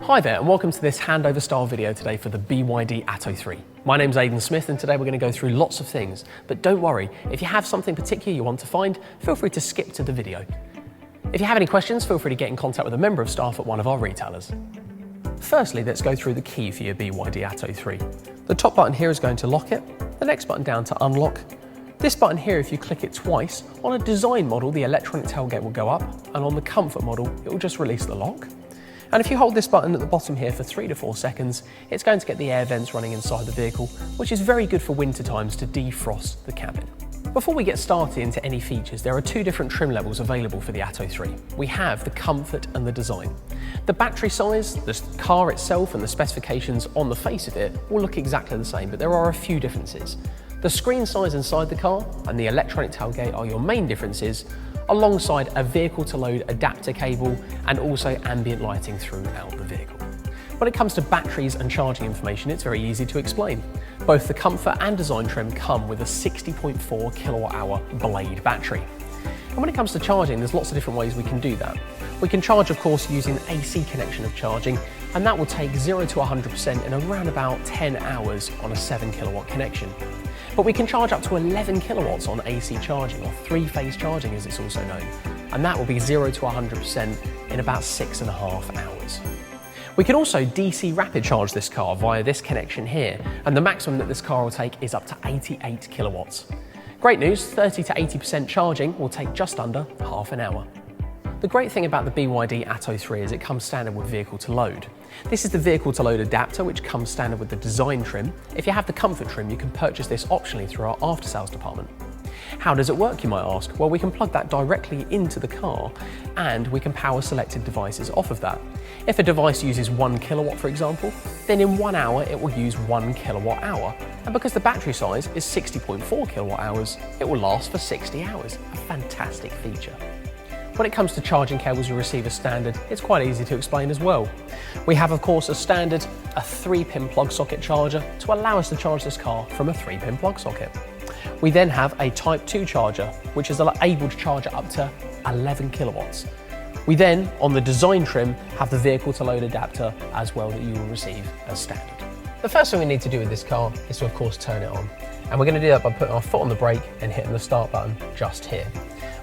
Hi there and welcome to this handover style video today for the BYD ATTO 3. My name's Aidan Smith and today we're going to go through lots of things, but don't worry, if you have something particular you want to find, feel free to skip to the video. If you have any questions, feel free to get in contact with a member of staff at one of our retailers. Firstly, let's go through the key for your BYD ATTO 3. The top button here is going to lock it, the next button down to unlock. This button here, if you click it twice, on a design model the electronic tailgate will go up, and on the comfort model it will just release the lock. And if you hold this button at the bottom here for 3 to 4 seconds, it's going to get the air vents running inside the vehicle, which is very good for winter times to defrost the cabin. Before we get started into any features, there are 2 different trim levels available for the ATTO 3. We have the comfort and the design. The battery size, the car itself and the specifications on the face of it will look exactly the same, but there are a few differences. The screen size inside the car and the electronic tailgate are your main differences, alongside a vehicle to load adapter cable and also ambient lighting throughout the vehicle. When it comes to batteries and charging information, it's very easy to explain. Both the comfort and design trim come with a 60.4 kilowatt hour blade battery. And when it comes to charging, there's lots of different ways we can do that. We can charge, of course, using an AC connection of charging, and that will take 0 to 100% in around about 10 hours on a 7 kilowatt connection. But we can charge up to 11 kilowatts on AC charging, or 3-phase charging as it's also known, and that will be 0 to 100% in about 6.5 hours. We can also DC rapid charge this car via this connection here, and the maximum that this car will take is up to 88 kilowatts. Great news, 30 to 80% charging will take just under half an hour. The great thing about the BYD ATTO 3 is it comes standard with vehicle to load. This is the vehicle to load adapter, which comes standard with the design trim. If you have the comfort trim, you can purchase this optionally through our after sales department. How does it work, you might ask? Well, we can plug that directly into the car and we can power selected devices off of that. If a device uses 1 kilowatt, for example, then in 1 hour it will use 1 kilowatt hour. And because the battery size is 60.4 kilowatt hours, it will last for 60 hours. A fantastic feature. When it comes to charging cables you receive as standard, it's quite easy to explain as well. We have, of course, as standard, a 3-pin plug socket charger to allow us to charge this car from a 3-pin plug socket. We then have a Type 2 charger, which is able to charge up to 11 kilowatts. We then, on the design trim, have the vehicle to load adapter as well that you will receive as standard. The first thing we need to do with this car is to, of course, turn it on. And we're going to do that by putting our foot on the brake and hitting the start button just here.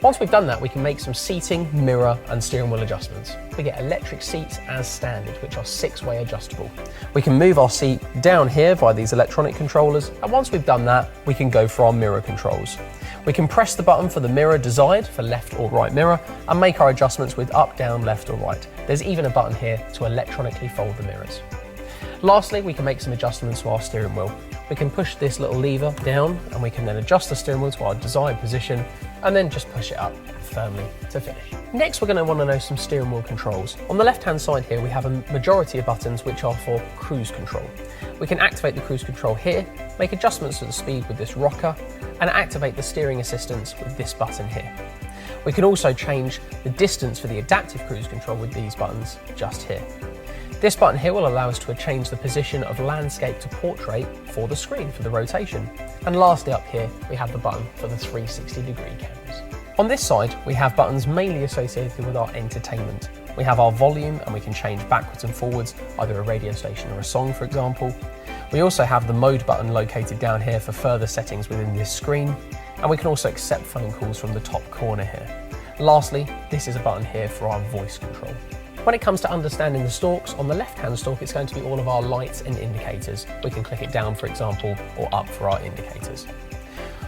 Once we've done that, we can make some seating, mirror and steering wheel adjustments. We get electric seats as standard, which are 6-way adjustable. We can move our seat down here via these electronic controllers, and once we've done that, we can go for our mirror controls. We can press the button for the mirror desired, for left or right mirror, and make our adjustments with up, down, left or right. There's even a button here to electronically fold the mirrors. Lastly, we can make some adjustments to our steering wheel. We can push this little lever down and we can then adjust the steering wheel to our desired position and then just push it up firmly to finish. Next, we're going to want to know some steering wheel controls. On the left-hand side here, we have a majority of buttons which are for cruise control. We can activate the cruise control here, make adjustments to the speed with this rocker, and activate the steering assistance with this button here. We can also change the distance for the adaptive cruise control with these buttons just here. This button here will allow us to change the position of landscape to portrait for the screen for the rotation. And lastly up here, we have the button for the 360-degree cameras. On this side, we have buttons mainly associated with our entertainment. We have our volume and we can change backwards and forwards, either a radio station or a song, for example. We also have the mode button located down here for further settings within this screen. And we can also accept phone calls from the top corner here. Lastly, this is a button here for our voice control. When it comes to understanding the stalks, on the left-hand stalk it's going to be all of our lights and indicators. We can click it down, for example, or up for our indicators.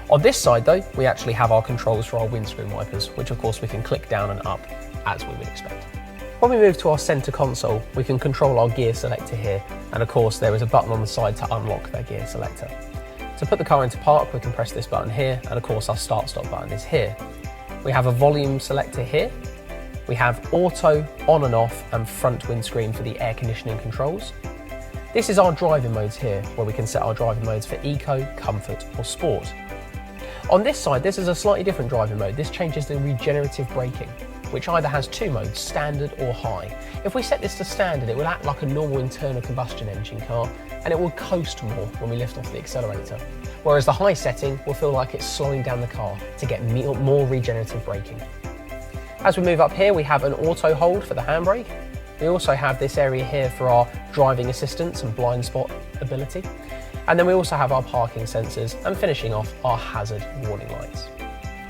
On this side though, we actually have our controls for our windscreen wipers, which of course we can click down and up as we would expect. When we move to our center console, we can control our gear selector here, and of course there is a button on the side to unlock that gear selector. To put the car into park, we can press this button here, and of course our start-stop button is here. We have a volume selector here. We have auto, on and off, and front windscreen for the air conditioning controls. This is our driving modes here, where we can set our driving modes for eco, comfort, or sport. On this side, this is a slightly different driving mode. This changes the regenerative braking, which either has 2 modes, standard or high. If we set this to standard, it will act like a normal internal combustion engine car, and it will coast more when we lift off the accelerator. Whereas the high setting will feel like it's slowing down the car to get more regenerative braking. As we move up here, we have an auto hold for the handbrake. We also have this area here for our driving assistance and blind spot ability. And then we also have our parking sensors and finishing off our hazard warning lights.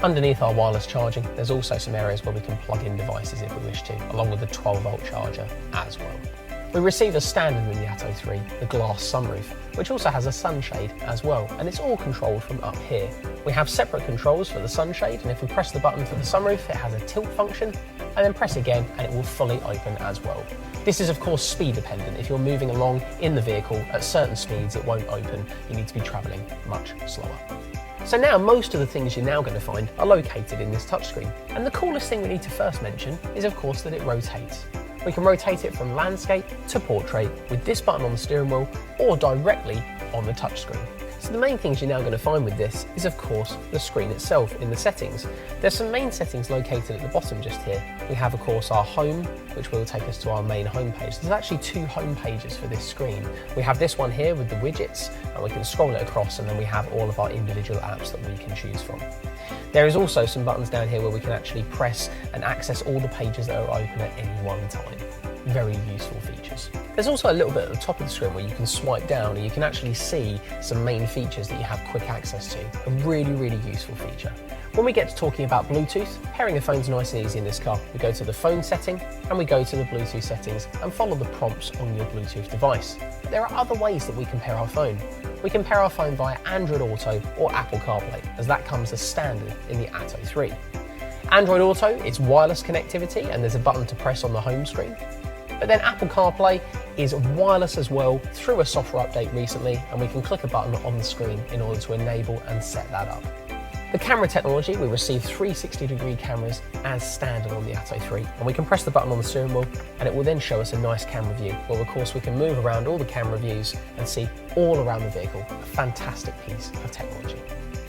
Underneath our wireless charging, there's also some areas where we can plug in devices if we wish to, along with a 12-volt charger as well. We receive as standard with the Atto 3 the glass sunroof, which also has a sunshade as well, and it's all controlled from up here. We have separate controls for the sunshade, and if we press the button for the sunroof, it has a tilt function, and then press again and it will fully open as well. This is of course speed dependent. If you're moving along in the vehicle at certain speeds, it won't open. You need to be travelling much slower. So now most of the things you're now going to find are located in this touchscreen. And the coolest thing we need to first mention is of course that it rotates. We can rotate it from landscape to portrait with this button on the steering wheel or directly on the touchscreen. So the main things you're now going to find with this is of course the screen itself in the settings. There's some main settings located at the bottom just here. We have of course our home, which will take us to our main home page. There's actually 2 home pages for this screen. We have this one here with the widgets, and we can scroll it across, and then we have all of our individual apps that we can choose from. There is also some buttons down here where we can actually press and access all the pages that are open at any one time. Very useful features. There's also a little bit at the top of the screen where you can swipe down and you can actually see some main features that you have quick access to. A really useful feature. When we get to talking about Bluetooth, pairing the phone's nice and easy in this car. We go to the phone setting and we go to the Bluetooth settings and follow the prompts on your Bluetooth device. But there are other ways that we can pair our phone. We can pair our phone via Android Auto or Apple CarPlay, as that comes as standard in the Atto 3. Android Auto is wireless connectivity and there's a button to press on the home screen. But then Apple CarPlay is wireless as well through a software update recently, and we can click a button on the screen in order to enable and set that up. The camera technology, we receive 360-degree cameras as standard on the Atto 3, and we can press the button on the steering wheel and it will then show us a nice camera view, where of course we can move around all the camera views and see all around the vehicle. A fantastic piece of technology.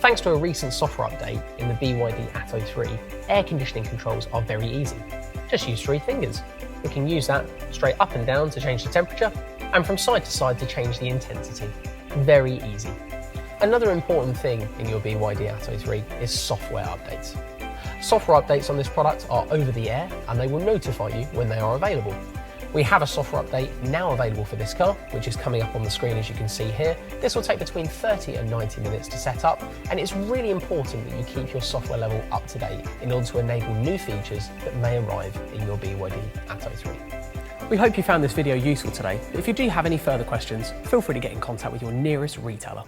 Thanks to a recent software update in the BYD ATTO 3, air conditioning controls are very easy. Just use 3 fingers. We can use that straight up and down to change the temperature, and from side to side to change the intensity. Very easy. Another important thing in your BYD Atto 3 is software updates. Software updates on this product are over the air, and they will notify you when they are available. We have a software update now available for this car, which is coming up on the screen as you can see here. This will take between 30 and 90 minutes to set up, and it's really important that you keep your software level up to date in order to enable new features that may arrive in your BYD Atto 3. We hope you found this video useful today. If you do have any further questions, feel free to get in contact with your nearest retailer.